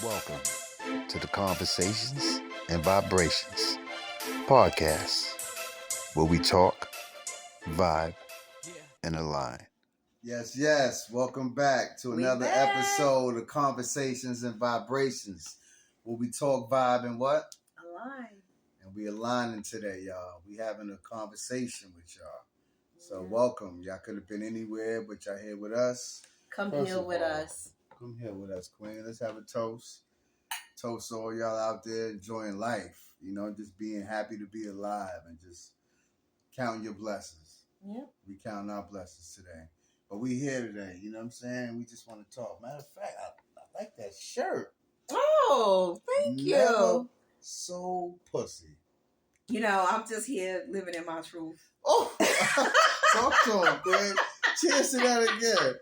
Welcome to the Conversations and Vibrations podcast, where we talk, vibe, and align. Yes. Welcome back to another episode of Conversations and Vibrations, where we talk, vibe, and what? Align. And we aligning today, y'all. We having a conversation with y'all. So welcome. Y'all could have been anywhere, but y'all here with us. Come here with us. Come here with us, Queen. Let's have a toast. Toast all y'all out there enjoying life. You know, just being happy to be alive and just counting your blessings. Yep. We counting our blessings today. But we here today, you know what I'm saying? We just want to talk. Matter of fact, I like that shirt. Oh, thank you. So pussy. You know, I'm just here living in my truth. Oh, talk to him, Queen. Cheers to that again.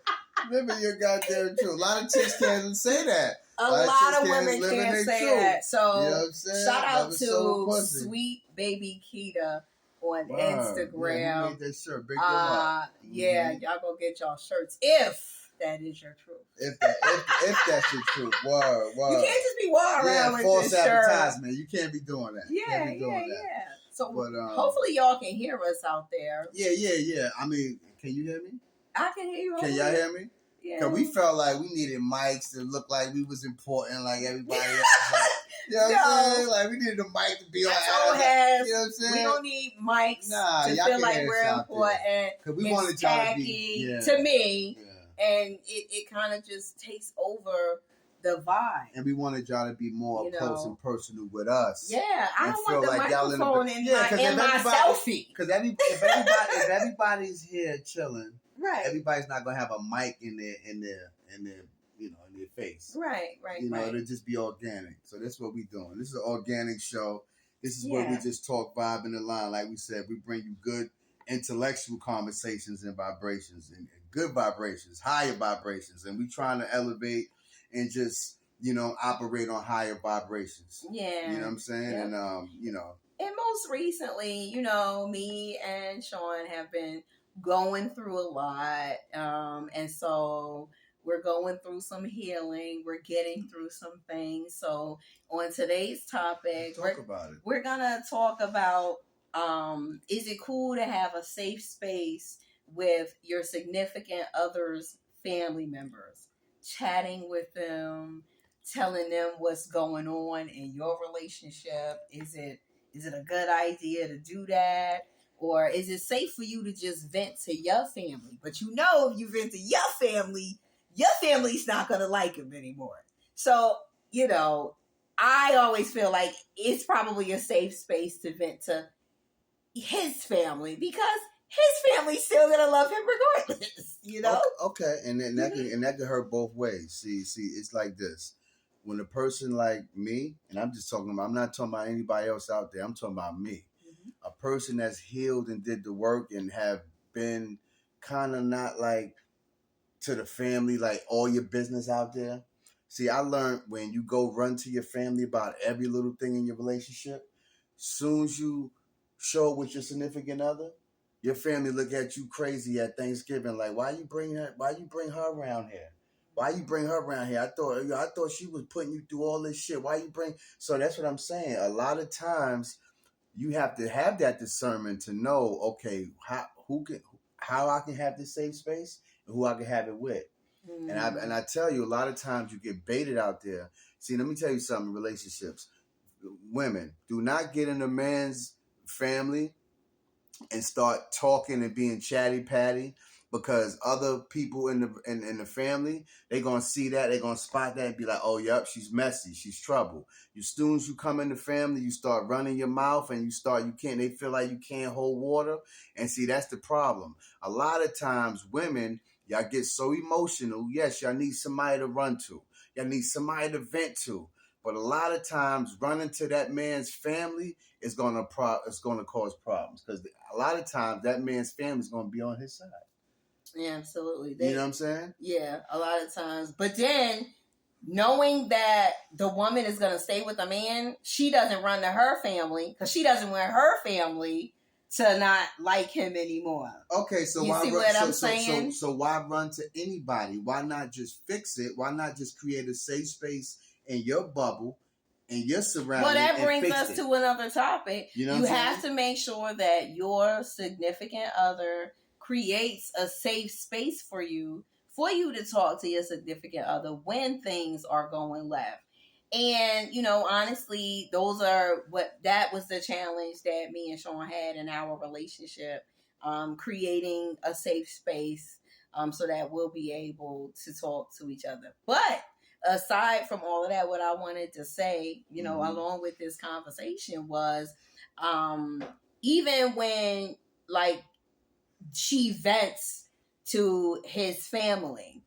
Living your goddamn truth. A lot of chicks can't say that. A lot of women can't say that. So, you know what I'm saying? Shout out to Sweet Baby Keita on Instagram. Yeah, made that shirt. Big them up. Yeah, y'all go get y'all shirts if that is your truth. If that's your truth. Word. You can't just be walking around with false this shirt. advertisement. You can't be doing that. Yeah. So hopefully y'all can hear us out there. Yeah. I mean, can you hear me? I can hear you. Can y'all hear me? Yeah. Cause we felt like we needed mics to look like we was important, like everybody else. Like, you know what I'm saying? Like we needed a mic to be like, you know what I'm saying? We don't need mics to feel like we're important. Cause we wanted y'all to be to me, and it kind of just takes over the vibe. And we wanted y'all to be more close and personal with us. Yeah, I don't want the microphone in my selfie. Because if everybody's here chilling. Right. Everybody's not gonna have a mic in their face. Right. You know, it'll just be organic. So that's what we're doing. This is an organic show. This is where we just talk, vibe, and align. Like we said, we bring you good intellectual conversations and vibrations, and good vibrations, higher vibrations, and we trying to elevate and just operate on higher vibrations. Yeah. You know what I'm saying? Yep. And And most recently, me and Sean have been going through a lot, and so we're going through some healing. We're getting through some things. So on today's topic, we're gonna talk about is it cool to have a safe space with your significant other's family members, chatting with them, telling them what's going on in your relationship? Is it a good idea to do that? Or is it safe for you to just vent to your family? But if you vent to your family's not going to like him anymore. So, I always feel like it's probably a safe space to vent to his family because his family's still going to love him regardless, Okay, and then that can hurt both ways. See, it's like this. When a person like me, and I'm not talking about anybody else out there, I'm talking about me. A person that's healed and did the work and have been kind of not like to the family, like all your business out there. See, I learned when you go run to your family about every little thing in your relationship, soon as you show it with your significant other, your family look at you crazy at Thanksgiving, like, why you bring her around here? Why you bring her around here? I thought she was putting you through all this shit. So that's what I'm saying. A lot of times you have to have that discernment to know, okay, how I can have this safe space and who I can have it with. Mm. And I tell you, a lot of times you get baited out there. See, let me tell you something, relationships. Women, do not get in a man's family and start talking and being chatty-patty, because other people in the family, they're going to see that, they're going to spot that and be like, oh, yep, she's messy, she's trouble. As soon as you come in the family, you start running your mouth and they feel like you can't hold water. And see, that's the problem. A lot of times women, y'all get so emotional. Yes, y'all need somebody to run to. Y'all need somebody to vent to. But a lot of times running to that man's family is going to cause problems, because a lot of times that man's family is going to be on his side. Yeah, absolutely. You know what I'm saying? Yeah, a lot of times. But then, knowing that the woman is going to stay with the man, she doesn't run to her family because she doesn't want her family to not like him anymore. Okay, so I'm saying? So why run to anybody? Why not just fix it? Why not just create a safe space in your bubble, in your surroundings. Well, that brings and fix us it. to another topic. You know what You I'm have saying? to make sure that your significant other creates a safe space for you to talk to your significant other when things are going left. And honestly, that was the challenge that me and Sean had in our relationship, creating a safe space, so that we'll be able to talk to each other. But aside from all of that, what I wanted to say, along with this conversation was, even when like she vents to his family,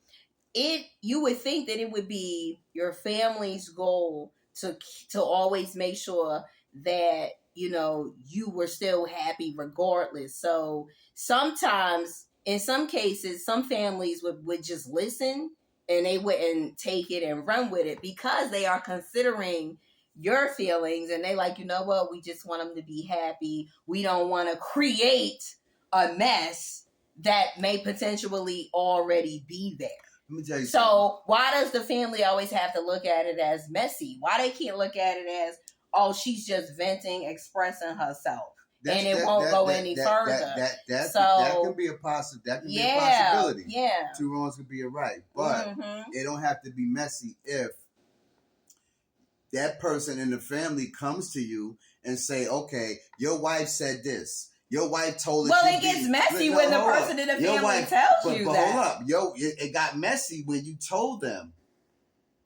you would think that it would be your family's goal to always make sure that you were still happy regardless. So sometimes, in some cases, some families would just listen, and they wouldn't take it and run with it because they are considering your feelings, and they like, you know what, we just want them to be happy. We don't want to create a mess that may potentially already be there. Let me tell you So why does the family always have to look at it as messy? Why they can't look at it as, oh, she's just venting, expressing herself, and it won't go any further? That can be a possibility. Yeah. Two wrongs could be a right, but it don't have to be messy if that person in the family comes to you and say, okay, your wife said this. Your wife told us. Well, it gets messy when the person in the family tells you that. Hold up. It got messy when you told them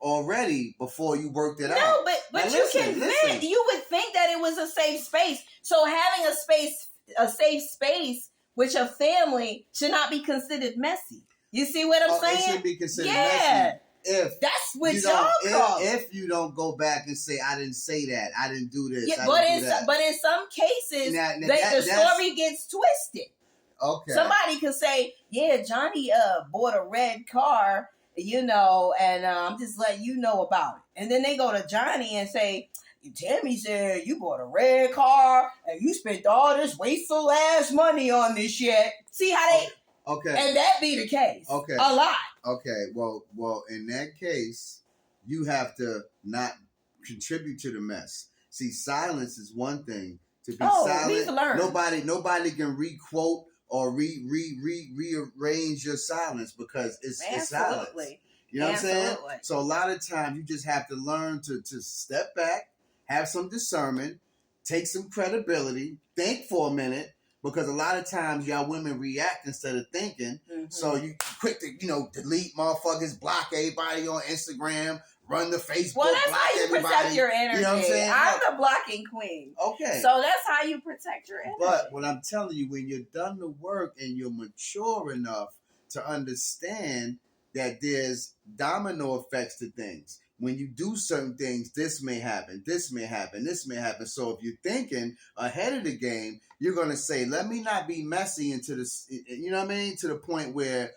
already before you worked it out. No, but you can vent. You would think that it was a safe space. So having a safe space with your family should not be considered messy. You see what I'm saying? It should be considered messy. If that's what y'all call. If you don't go back and say, I didn't say that, I didn't do this, but in some cases, the story gets twisted. Okay. Somebody could say, yeah, Johnny bought a red car, and I'm just letting you know about it. And then they go to Johnny and say, Tammy said you bought a red car and you spent all this wasteful ass money on this shit. See how they... Okay. And that be the case. Okay. A lot. Okay. Well, in that case, you have to not contribute to the mess. See, silence is one thing. To be silent, we've learned. Nobody can re-quote or rearrange your silence because it's silence. You know what I'm saying? So a lot of times you just have to learn to step back, have some discernment, take some credibility, think for a minute. Because a lot of times y'all women react instead of thinking. Mm-hmm. So you quick to, delete motherfuckers, block everybody on Instagram, run the Facebook, well, that's block how you everybody. Protect your energy. You know what I'm saying? I'm the blocking queen. Okay. So that's how you protect your energy. But what I'm telling you, when you're done the work and you're mature enough to understand that there's domino effects to things. When you do certain things, this may happen, this may happen, this may happen. So if you're thinking ahead of the game, you're going to say, let me not be messy into this, to the point where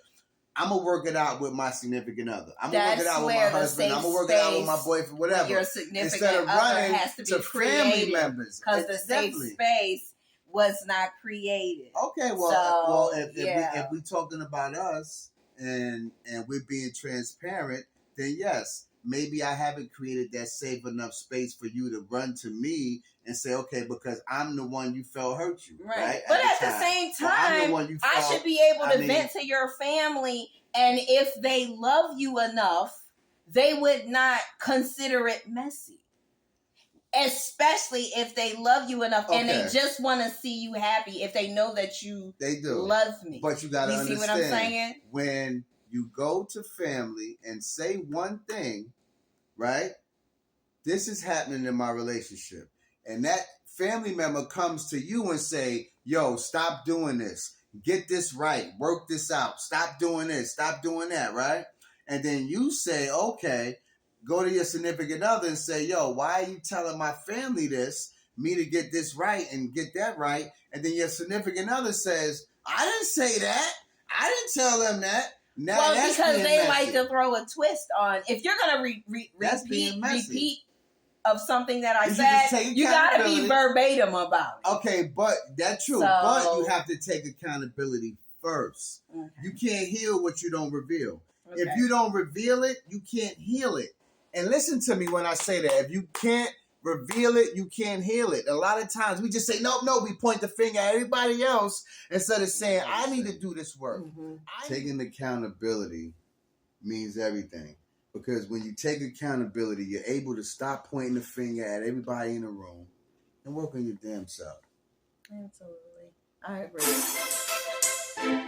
I'm going to work it out with my significant other. I'm going to work it out with my husband. I'm going to work it out with my boyfriend, whatever. Your significant instead of other running has to be family members. Because the safe space was not created. Okay, well, if we're talking about us and we're being transparent, then yes. Maybe I haven't created that safe enough space for you to run to me and say, okay, because I'm the one you felt hurt you. Right? But at the same time, I should be able to vent to your family. And if they love you enough, they would not consider it messy. Especially if they love you enough and they just want to see you happy. If they know that you love me. But you got to understand. You see what I'm saying? When you go to family and say one thing, right? This is happening in my relationship. And that family member comes to you and say, yo, stop doing this. Get this right. Work this out. Stop doing this. Stop doing that, right? And then you say, okay, go to your significant other and say, yo, why are you telling my family this? Me to get this right and get that right. And then your significant other says, I didn't say that. I didn't tell them that. Now because they like to throw a twist on. If you're gonna repeat of something that I said, you gotta be verbatim about it. Okay, but that's true. But you have to take accountability first. Okay. You can't heal what you don't reveal. Okay. If you don't reveal it, you can't heal it. And listen to me when I say that. If you can't reveal it, you can't heal it. A lot of times we just say, no, we point the finger at everybody else instead of saying, I need to do this work. Taking accountability means everything. Because when you take accountability, you're able to stop pointing the finger at everybody in the room and work on your damn self. Absolutely. I agree.